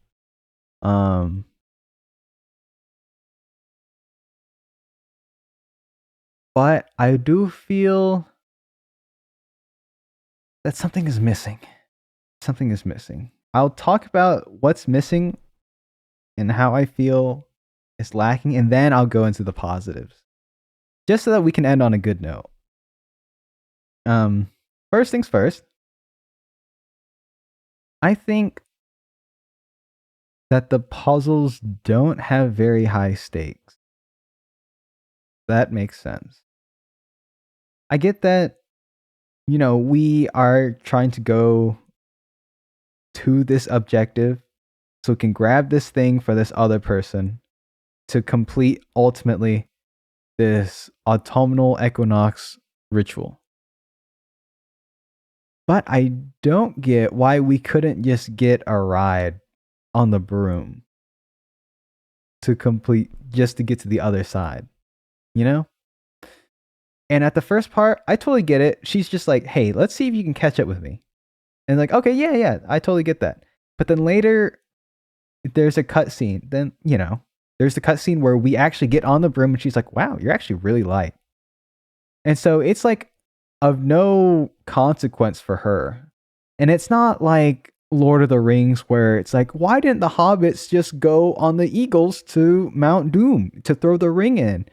But I do feel that something is missing. Something is missing. I'll talk about what's missing and how I feel is lacking, and then I'll go into the positives, just so that we can end on a good note. First things first, I think that the puzzles don't have very high stakes. That makes sense. I get that, we are trying to go to this objective so we can grab this thing for this other person to complete ultimately this autumnal equinox ritual. But I don't get why we couldn't just get a ride on the broom to complete, just to get to the other side, you know? And at the first part, I totally get it. She's just like, hey, let's see if you can catch up with me. And like, okay, yeah, I totally get that. But then later, there's a cutscene. Then, there's the cutscene where we actually get on the broom and she's like, wow, you're actually really light. And so it's like of no consequence for her. And it's not like Lord of the Rings where it's like, why didn't the hobbits just go on the eagles to Mount Doom to throw the ring in?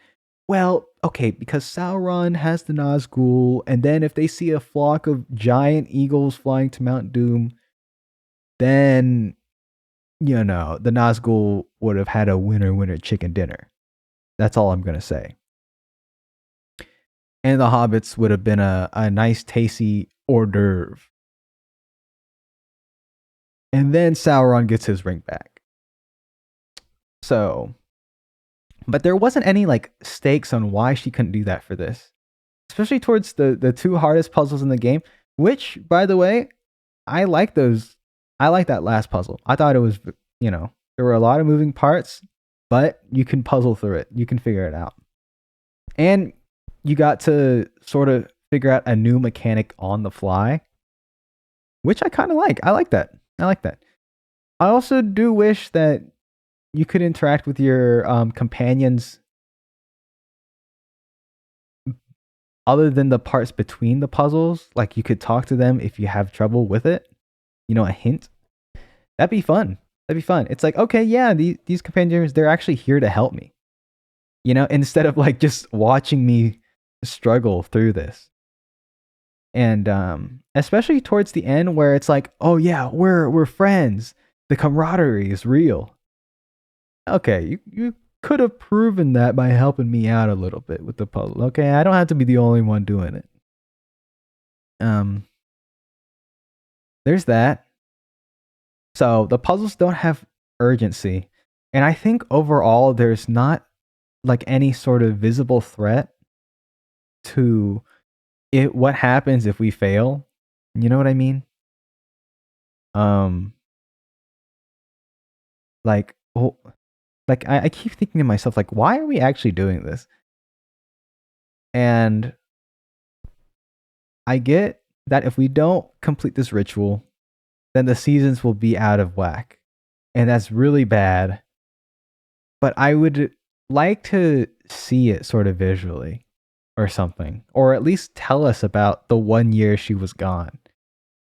Well, okay, because Sauron has the Nazgul, and then if they see a flock of giant eagles flying to Mount Doom, then, the Nazgul would have had a winner chicken dinner. That's all I'm going to say. And the hobbits would have been a nice, tasty hors d'oeuvre. And then Sauron gets his ring back. So, but there wasn't any like stakes on why she couldn't do that for this. Especially towards the two hardest puzzles in the game, which, by the way, I like those. I like that last puzzle. I thought it was, there were a lot of moving parts, but you can puzzle through it. You can figure it out. And you got to sort of figure out a new mechanic on the fly, which I kind of like. I like that. I also do wish that you could interact with your companions other than the parts between the puzzles. Like you could talk to them if you have trouble with it. A hint. That'd be fun. It's like, okay, yeah, these companions, they're actually here to help me. Instead of like just watching me struggle through this. And especially towards the end where it's like, oh yeah, we're friends. The camaraderie is real. Okay, you could have proven that by helping me out a little bit with the puzzle. Okay, I don't have to be the only one doing it. There's that. So the puzzles don't have urgency. And I think overall there's not like any sort of visible threat to it. What happens if we fail? You know what I mean? Like, oh, like I keep thinking to myself, like, why are we actually doing this? And I get that if we don't complete this ritual, then the seasons will be out of whack. And that's really bad. But I would like to see it sort of visually or something, or at least tell us about the 1 year she was gone.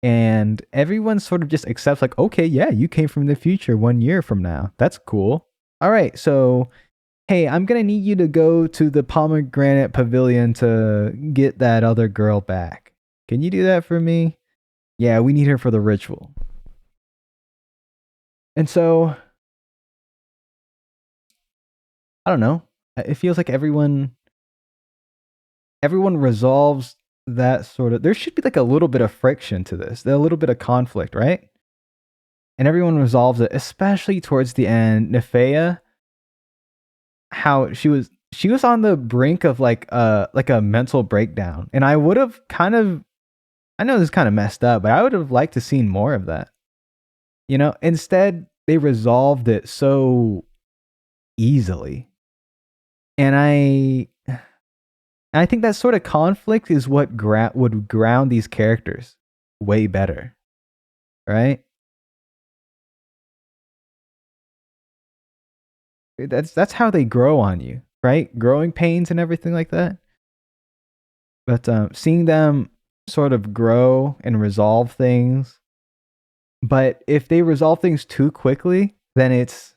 And everyone sort of just accepts, like, okay, yeah, you came from the future 1 year from now. That's cool. All right, so, hey, I'm going to need you to go to the pomegranate pavilion to get that other girl back. Can you do that for me? Yeah, we need her for the ritual. And so, I don't know. It feels like everyone resolves that sort of. There should be like a little bit of friction to this, a little bit of conflict, right? And everyone resolves it, especially towards the end. Nefea, how she was on the brink of like a mental breakdown, and I would have kind of. I know this is kind of messed up, but I would have liked to seen more of that. Instead they resolved it so easily. And I think that sort of conflict is what would ground these characters way better, right? That's how they grow on you, right? Growing pains and everything like that. But seeing them sort of grow and resolve things But if they resolve things too quickly, then it,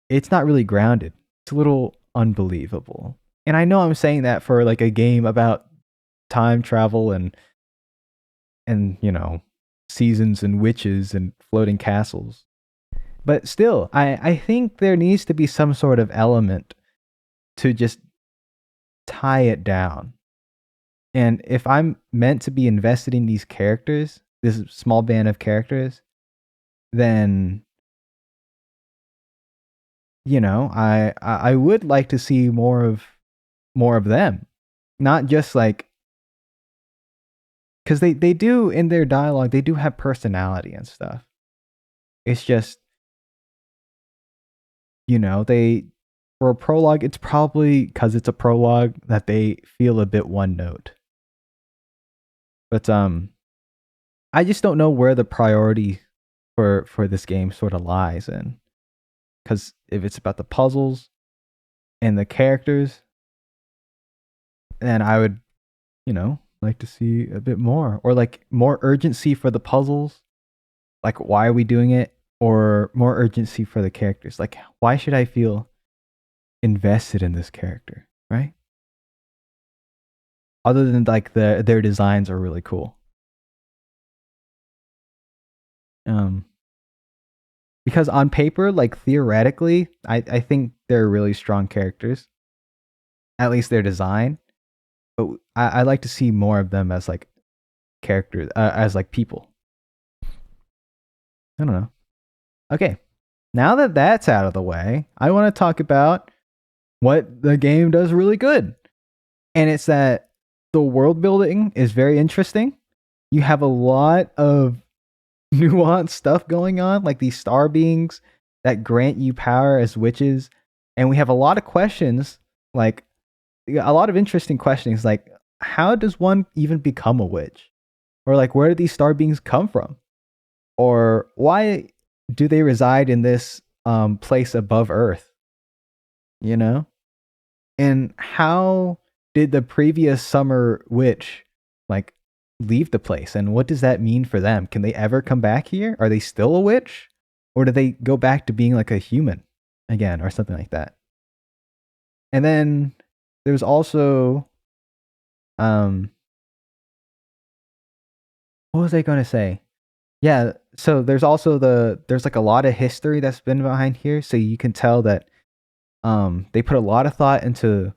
it's not really grounded. It's a little unbelievable. And I know I'm saying that for like a game about time travel and seasons and witches and floating castles. But still, I think there needs to be some sort of element to just tie it down. And if I'm meant to be invested in these characters, this small band of characters, then I would like to see more of them, not just like because they do in their dialogue they do have personality and stuff. It's just they for a prologue it's probably because it's a prologue that they feel a bit one note. But I just don't know where the priority for this game sort of lies in. Because if it's about the puzzles and the characters, then I would, like to see a bit more, or like more urgency for the puzzles. Like, why are we doing it? Or more urgency for the characters. Like, why should I feel invested in this character, right? Other than like their designs are really cool. Um, because on paper, like theoretically, I think they're really strong characters. At least their design. But I like to see more of them as like characters, as like people. I don't know. Okay, now that that's out of the way, I want to talk about what the game does really good. And it's that the world building is very interesting. You have a lot of nuanced stuff going on, like these star beings that grant you power as witches. And we have a lot of questions, like a lot of interesting questions, like how does one even become a witch? Or like where do these star beings come from? Or why do they reside in this place above Earth? You know? And how did the previous summer witch like leave the place? And what does that mean for them? Can they ever come back here? Are they still a witch? Or do they go back to being like a human again or something like that? And then there's also what was I going to say? Yeah, so there's also there's like a lot of history that's been behind here, so you can tell that they put a lot of thought into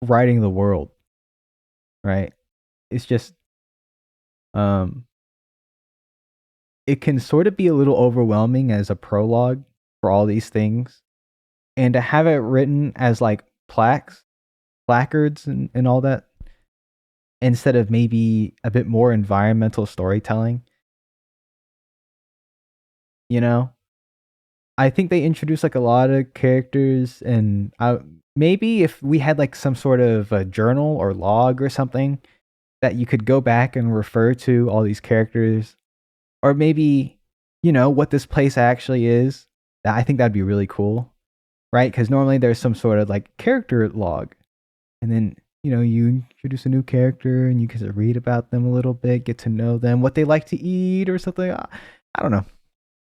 writing the world, right? It's just um it can sort of be a little overwhelming as a prologue for all these things. And to have it written as like placards and all that instead of maybe a bit more environmental storytelling, you know? I think they introduced like a lot of characters, and maybe if we had like some sort of a journal or log or something that you could go back and refer to all these characters, or maybe what this place actually is. I think that'd be really cool, right? Because normally there's some sort of like character log, and then you introduce a new character and you can read about them a little bit, get to know them, what they like to eat or something. I don't know.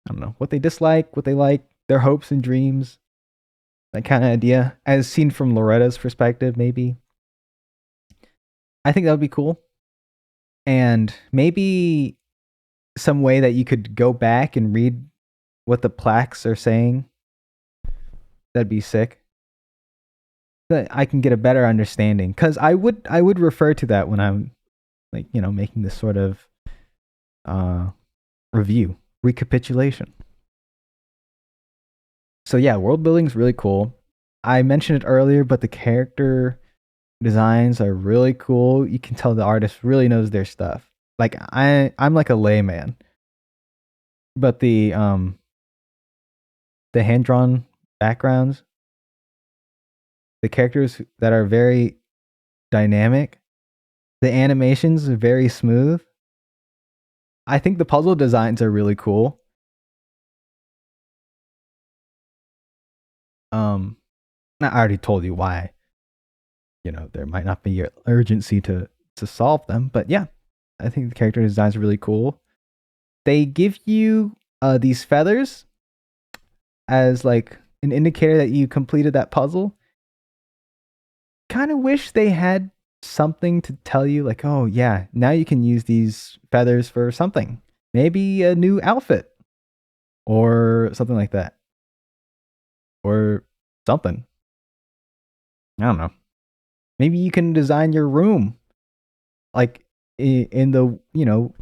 I don't know what they dislike, what they like, their hopes and dreams, that kind of idea, as seen from Loretta's perspective, maybe. I think that would be cool. And maybe some way that you could go back and read what the plaques are saying. That'd be sick. That I can get a better understanding, because I would refer to that when I'm like making this sort of uh review recapitulation. So yeah, world building is really cool. I mentioned it earlier, but the character designs are really cool. You can tell the artist really knows their stuff. Like I'm like a layman, but the hand drawn backgrounds, the characters that are very dynamic, the animations are very smooth. I think the puzzle designs are really cool. Um, I already told you why. There might not be urgency to solve them, but yeah, I think the character designs are really cool. They give you these feathers as like an indicator that you completed that puzzle. Kind of wish they had something to tell you, like, oh yeah, now you can use these feathers for something. Maybe a new outfit or something like that. Or something. I don't know. Maybe you can design your room. Like in the,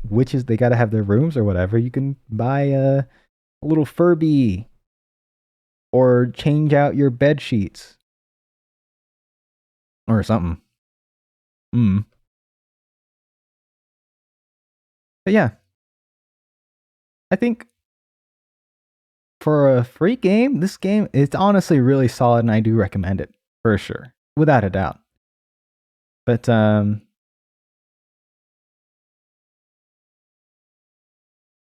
witches, they got to have their rooms or whatever. You can buy a little Furby or change out your bed sheets or something. Mm. But yeah, I think for a free game, this game it's honestly really solid, and I do recommend it for sure, without a doubt. But you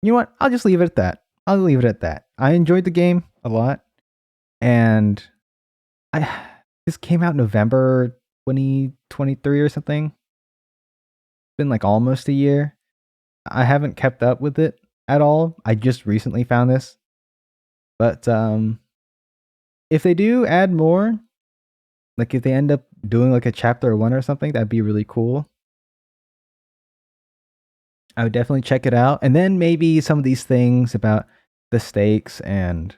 know what? I'll just leave it at that. I'll leave it at that. I enjoyed the game a lot, and I this came out November 2023 or something. It's been like almost a year. I haven't kept up with it at all. I just recently found this. But if they do add more, like if they end up doing like a chapter 1 or something, that'd be really cool. I would definitely check it out. And then maybe some of these things about the stakes and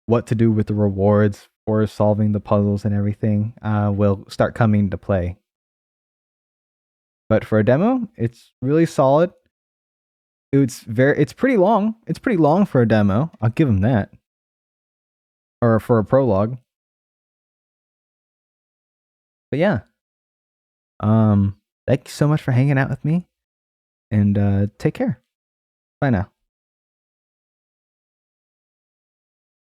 what to do with the rewards for solving the puzzles and everything will start coming into play. But for a demo, it's really solid. It's pretty long. It's pretty long for a demo. I'll give them that. Or for a prologue. But yeah. Thank you so much for hanging out with me. And take care. Bye now.